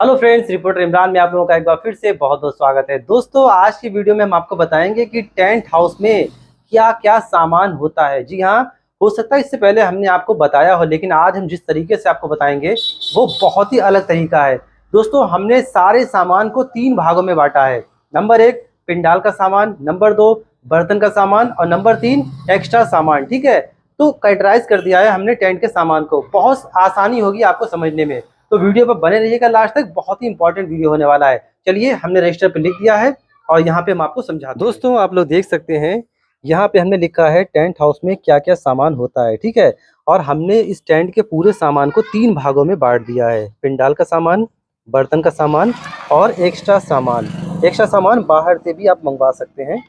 Hello friends, reporter Imran में आप लोगों का एक बार फिर से बहुत बहुत स्वागत है। दोस्तों, आज की वीडियो में हम आपको बताएंगे कि टेंट हाउस में क्या क्या सामान होता है। जी हाँ, हो सकता है इससे पहले हमने आपको बताया हो, लेकिन आज हम जिस तरीके से आपको बताएंगे वो बहुत ही अलग तरीका है। दोस्तों, हमने सारे सामान को 3 भागों में बांटा है। नंबर 1 पिंडाल का सामान, नंबर 2 बर्तन का सामान और नंबर 3 एक्स्ट्रा सामान। ठीक है, तो कैटेगराइज कर दिया है हमने टेंट के सामान को। बहुत आसानी होगी आपको समझने में, तो वीडियो पर बने रहिएगा लास्ट तक। बहुत ही इंपॉर्टेंट वीडियो होने वाला है। चलिए, हमने रजिस्टर पे लिख दिया है और यहाँ पे हम आपको समझाते हैं। दोस्तों, आप लोग देख सकते हैं यहाँ पे हमने लिखा है टेंट हाउस में क्या क्या सामान होता है। ठीक है, और हमने इस टेंट के पूरे सामान को 3 भागों में बांट दिया है। पिंडाल का सामान, बर्तन का सामान और एक्स्ट्रा सामान। एक्स्ट्रा सामान बाहर से भी आप मंगवा सकते हैं।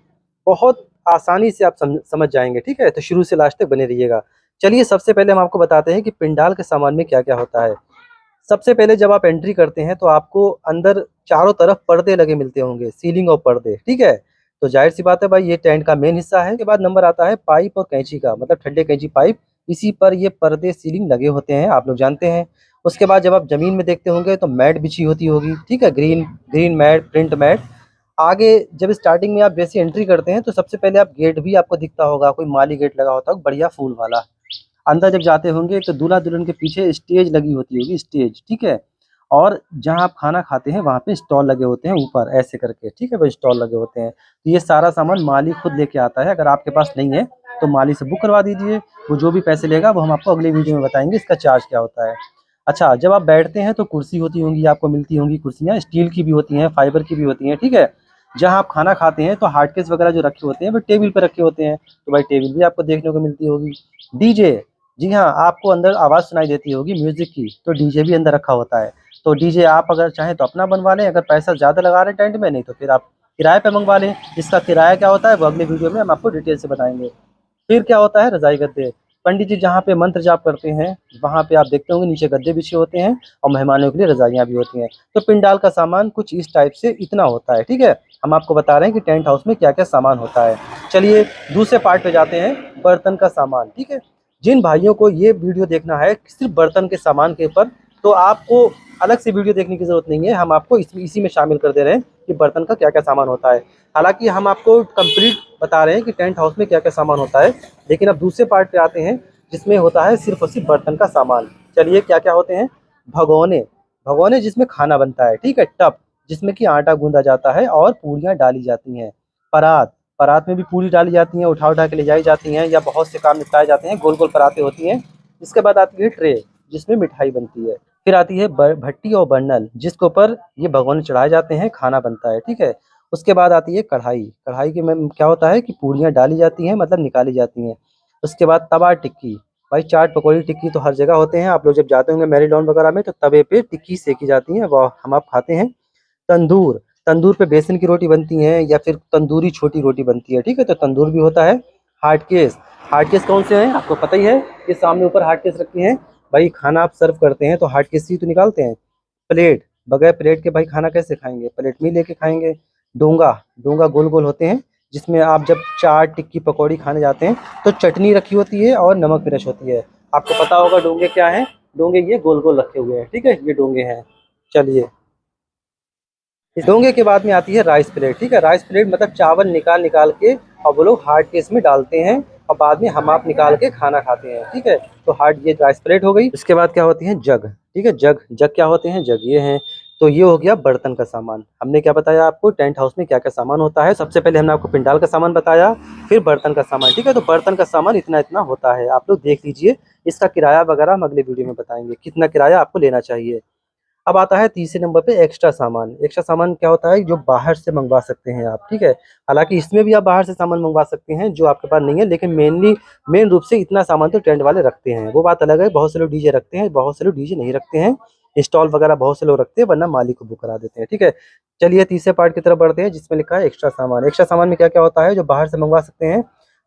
बहुत आसानी से आप समझ जाएंगे। ठीक है, तो शुरू से लास्ट तक बने रहिएगा। चलिए, सबसे पहले हम आपको बताते हैं कि पिंडाल के सामान में क्या क्या होता है। सबसे पहले जब आप एंट्री करते हैं तो आपको अंदर चारों तरफ पर्दे लगे मिलते होंगे, सीलिंग और पर्दे। ठीक है, तो जाहिर सी बात है भाई, ये टेंट का मेन हिस्सा है। के बाद नंबर आता है पाइप और कैंची का, मतलब ठंडे कैंची पाइप। इसी पर ये पर्दे सीलिंग लगे होते हैं, आप लोग जानते हैं। उसके बाद जब आप जमीन में देखते होंगे तो मैट बिछी होती होगी। ठीक है, green green matt, print matt. आगे जब स्टार्टिंग में आप जैसे एंट्री करते हैं तो सबसे पहले आप गेट भी आपको दिखता होगा, कोई माली गेट लगा होता है बढ़िया फूल वाला। अंदर जब जाते होंगे तो दूल्हा दुल्हन के पीछे स्टेज लगी होती होगी, स्टेज। ठीक है, और जहाँ आप खाना खाते हैं वहाँ पे स्टॉल लगे होते हैं ऊपर ऐसे करके। ठीक है, वो स्टॉल लगे होते हैं। तो ये सारा सामान माली खुद लेके आता है। अगर आपके पास नहीं है तो माली से बुक करवा दीजिए। वो जो भी पैसे लेगा वो हम आपको अगली वीडियो में बताएंगे इसका चार्ज क्या होता है। अच्छा, जब आप बैठते हैं तो कुर्सी होती होंगी, आपको मिलती होंगी कुर्सियाँ। स्टील की भी होती हैं, फाइबर की भी होती हैं। ठीक है, जहाँ आप खाना खाते हैं तो हार्ड केस वगैरह जो रखे होते हैं वो टेबल पर रखे होते हैं, तो भाई टेबल भी आपको देखने को मिलती होगी। डीजे, जी हाँ, आपको अंदर आवाज़ सुनाई देती होगी म्यूजिक की, तो डीजे भी अंदर रखा होता है। तो डीजे आप अगर चाहें तो अपना बनवा लें, अगर पैसा ज़्यादा लगा रहे हैं टेंट में, नहीं तो फिर आप किराए पे मंगवा लें। इसका किराया क्या होता है वो अगले वीडियो में हम आपको डिटेल से बताएंगे। फिर क्या होता है, रज़ाई गद्दे। पंडित जी जहाँ पे मंत्र जाप करते हैं वहाँ पे आप देखते होंगे नीचे गद्दे बिछे होते हैं और मेहमानों के लिए रज़ाइयाँ भी होती हैं। तो पिंडाल का सामान कुछ इस टाइप से इतना होता है। ठीक है, हम आपको बता रहे हैं कि टेंट हाउस में क्या क्या सामान होता है। चलिए, दूसरे पार्ट पे जाते हैं, बर्तन का सामान। ठीक है, जिन भाइयों को ये वीडियो देखना है सिर्फ बर्तन के सामान के ऊपर, तो आपको अलग से वीडियो देखने की ज़रूरत नहीं है। हम आपको इसी में शामिल कर दे रहे हैं कि बर्तन का क्या क्या सामान होता है। हालांकि हम आपको कंप्लीट बता रहे हैं कि टेंट हाउस में क्या क्या सामान होता है, लेकिन अब दूसरे पार्ट पे आते हैं जिसमें होता है सिर्फ और सिर्फ बर्तन का सामान। चलिए, क्या क्या होते हैं। भगोने, भगोने जिसमें खाना बनता है। ठीक है, टप जिसमें कि आटा गूंदा जाता है और पूरियाँ डाली जाती हैं। परात, परात में भी पूरी डाली जाती हैं, उठा उठा के ले जाई जाती हैं, या बहुत से काम निपटाए जाते हैं, गोल गोल परातें होती हैं। इसके बाद आती है ट्रे, जिसमें मिठाई बनती है। फिर आती है भट्टी और बर्नल, जिसके ऊपर ये भगोने चढ़ाए जाते हैं, खाना बनता है। ठीक है, उसके बाद आती है कढ़ाई। कढ़ाई के में क्या होता है कि पूरियाँ डाली जाती हैं, मतलब निकाली जाती हैं। उसके बाद तवा टिक्की। भाई चाट पकौड़ी टिक्की तो हर जगह होते हैं, आप लोग जब जाते होंगे मैरिडॉन वगैरह में तो तवे पे टिक्की सेकी जाती हैं, वह हम आप खाते हैं। तंदूर, तंदूर पे बेसन की रोटी बनती है या फिर तंदूरी छोटी रोटी बनती है। ठीक है, तो तंदूर भी होता है। हार्ड केस, हार्ड केस कौन से हैं आपको पता ही है, ये सामने ऊपर हार्ड केस रखती हैं। भाई खाना आप सर्व करते हैं तो हार्ड केस ही तो निकालते हैं। प्लेट, बगैर प्लेट के भाई खाना कैसे खाएंगे, प्लेट में ही लेके खाएंगे। डोंगा, डोंगा गोल गोल होते हैं, जिसमें आप जब चाट टिक्की पकौड़ी खाने जाते हैं तो चटनी रखी होती है और नमक मिर्च होती है। आपको पता होगा डोंगे क्या है। डोंगे ये गोल गोल रखे हुए हैं। ठीक है, ये डोंगे हैं। चलिए, इस डोंगे के बाद में आती है राइस प्लेट। ठीक है, राइस प्लेट मतलब चावल निकाल निकाल के और वो लोग हार्ड केस में डालते हैं और बाद में हम आप निकाल के खाना खाते हैं। ठीक है, तो हार्ड ये राइस प्लेट हो गई। इसके बाद क्या होती है, जग। ठीक है, जग, जग क्या होते हैं, जग ये हैं। तो ये हो गया बर्तन का सामान। हमने क्या बताया आपको, टेंट हाउस में क्या क्या सामान होता है। सबसे पहले हमने आपको पिंडाल का सामान बताया, फिर बर्तन का सामान। ठीक है, तो बर्तन का सामान इतना इतना होता है, आप लोग देख लीजिए। इसका किराया वगैरह हम अगले वीडियो में बताएंगे, कितना किराया आपको लेना चाहिए। अब आता है तीसरे नंबर पे एक्स्ट्रा सामान। एक्स्ट्रा सामान क्या होता है, जो बाहर से मंगवा सकते हैं आप। ठीक है, हालांकि इसमें भी आप बाहर से सामान मंगवा सकते हैं जो आपके पास नहीं है, लेकिन मेन रूप से इतना सामान तो टेंट वाले रखते हैं। वो बात अलग है, बहुत से लोग डीजे रखते हैं, बहुत से लोग डीजे नहीं रखते हैं। स्टॉल वगैरह बहुत से लोग रखते हैं, वरना मालिक को बुक करा देते हैं। ठीक है, चलिए तीसरे पार्ट की तरफ बढ़ते हैं जिसमें लिखा है एक्स्ट्रा सामान। एक्स्ट्रा सामान में क्या क्या होता है जो बाहर से मंगवा सकते हैं।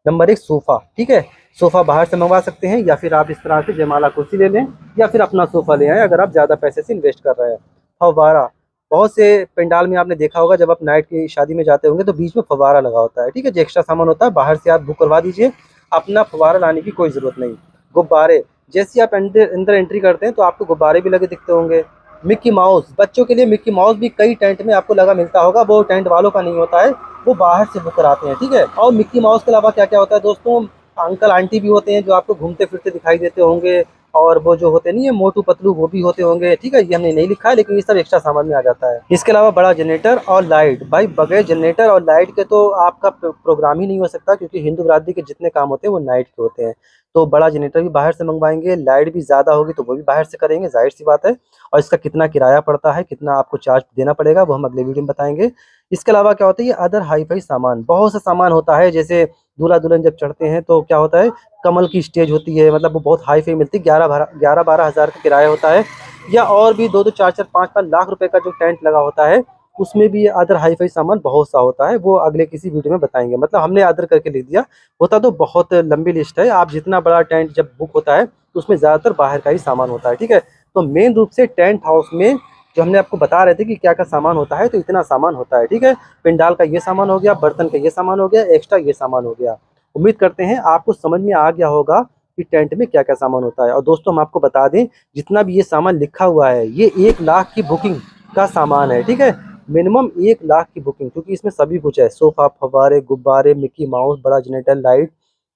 Number 1 sofa. ठीक है, सोफ़ा बाहर से मंगवा सकते हैं, या फिर आप इस तरह से जयमाला कुर्सी ले लें, या फिर अपना सोफ़ा ले आएँ अगर आप ज़्यादा पैसे से इन्वेस्ट कर रहे हैं। फव्वारा, बहुत से पंडाल में आपने देखा होगा, जब आप नाइट की शादी में जाते होंगे तो बीच में फव्वारा लगा होता है। ठीक है, जो एक्स्ट्रा सामान होता है बाहर से आप बुक करवा दीजिए, अपना फव्वारा लाने की कोई ज़रूरत नहीं। गुब्बारे, जैसे ही आप अंदर एंट्री करते हैं तो आपको गुब्बारे भी लगे दिखते होंगे। मिक्की माउस, बच्चों के लिए मिक्की माउस भी कई टेंट में आपको लगा मिलता होगा, वो टेंट वालों का नहीं होता है, वो बाहर से बुक कराते हैं, ठीक है। और मिक्की माउस के अलावा क्या क्या होता है दोस्तों, अंकल आंटी भी होते हैं जो आपको घूमते फिरते दिखाई देते होंगे, और वो जो होते नहीं है मोटू पतलू, वो भी होते होंगे, ठीक है। ये हमने नहीं लिखा है लेकिन ये सब एक्स्ट्रा सामान में आ जाता है। इसके अलावा बड़ा जनरेटर और लाइट, भाई बगैर जनरेटर और लाइट के तो आपका प्रोग्राम ही नहीं हो सकता, क्योंकि हिंदू बिरादरी के जितने काम होते हैं वो नाइट के होते हैं। तो बड़ा जनरेटर भी बाहर से मंगवाएंगे, लाइट भी ज़्यादा होगी तो वो भी बाहर से करेंगे, जाहिर सी बात है। और इसका कितना किराया पड़ता है, कितना आपको चार्ज देना पड़ेगा, वो हम अगले वीडियो में बताएंगे। इसके अलावा क्या होता है, ये अदर हाई फाई सामान, बहुत सा सामान होता है। जैसे दूल्हा दुल्हन जब चढ़ते हैं तो क्या होता है, कमल की स्टेज होती है, मतलब वो बहुत हाई फाई मिलती है, 11-12 हज़ार का किराया होता है। या और भी 2-2 4-4 5-5 लाख रुपए का जो टेंट लगा होता है, उसमें भी अदर हाई फाई सामान बहुत सा होता है, वो अगले किसी वीडियो में बताएंगे। मतलब हमने अदर करके लिख दिया, होता तो बहुत लंबी लिस्ट है। आप जितना बड़ा टेंट जब बुक होता है तो उसमें ज़्यादातर बाहर का ही सामान होता है, ठीक है। तो मेन रूप से टेंट हाउस में जो हमने आपको बता रहे थे कि क्या क्या सामान होता है, तो इतना सामान होता है, ठीक है। पिंडाल का ये सामान हो गया, बर्तन का ये सामान हो गया, एक्स्ट्रा ये सामान हो गया। उम्मीद करते हैं आपको समझ में आ गया होगा कि टेंट में क्या क्या सामान होता है। और दोस्तों हम आपको बता दें, जितना भी ये सामान लिखा हुआ है ये 1 लाख की बुकिंग का सामान है, ठीक है। मिनिमम 1 लाख की बुकिंग, क्योंकि इसमें सभी कुछ है, सोफा, फव्वारे, गुब्बारे, मिक्की माउस, बड़ा जनरेटर, लाइट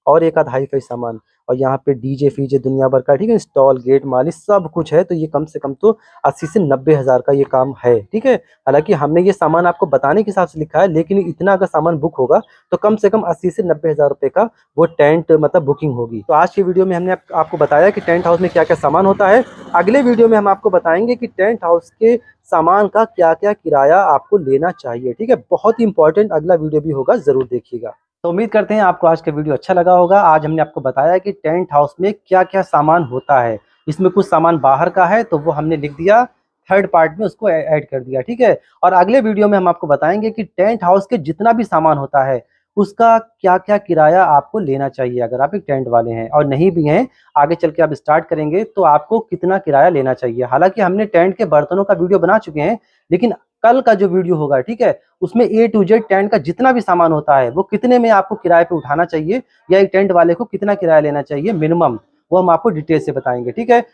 और एक आध हाई फाई सामान। और यहाँ पे डीजे फीजे दुनिया भर का, ठीक है, इंस्टॉल, गेट मालिश, सब कुछ है। तो ये कम से कम तो 80 से 90 हज़ार का ये काम है, ठीक है। हालांकि हमने ये सामान आपको बताने के हिसाब से लिखा है, लेकिन इतना अगर सामान बुक होगा तो कम से कम 80 से 90 हज़ार रुपये का वो टेंट मतलब बुकिंग होगी। तो आज की वीडियो में हमने आपको बताया कि टेंट हाउस में क्या क्या सामान होता है। अगले वीडियो में हम आपको बताएंगे कि टेंट हाउस के सामान का क्या क्या किराया आपको लेना चाहिए, ठीक है। बहुत ही इंपॉर्टेंट अगला वीडियो भी होगा, जरूर देखिएगा। तो उम्मीद करते हैं आपको आज का वीडियो अच्छा लगा होगा। आज हमने आपको बताया कि टेंट हाउस में क्या क्या सामान होता है। इसमें कुछ सामान बाहर का है तो वो हमने लिख दिया, थर्ड पार्ट में उसको ऐड कर दिया, ठीक है। और अगले वीडियो में हम आपको बताएंगे कि टेंट हाउस के जितना भी सामान होता है उसका क्या क्या किराया आपको लेना चाहिए, अगर आप एक टेंट वाले हैं और नहीं भी हैं, आगे चल के आप स्टार्ट करेंगे तो आपको कितना किराया लेना चाहिए। हालांकि हमने टेंट के बर्तनों का वीडियो बना चुके हैं, लेकिन कल का जो वीडियो होगा, ठीक है, उसमें ए टू जेड टेंट का जितना भी सामान होता है वो कितने में आपको किराए पे उठाना चाहिए, या एक टेंट वाले को कितना किराया लेना चाहिए मिनिमम, वो हम आपको डिटेल से बताएंगे, ठीक है।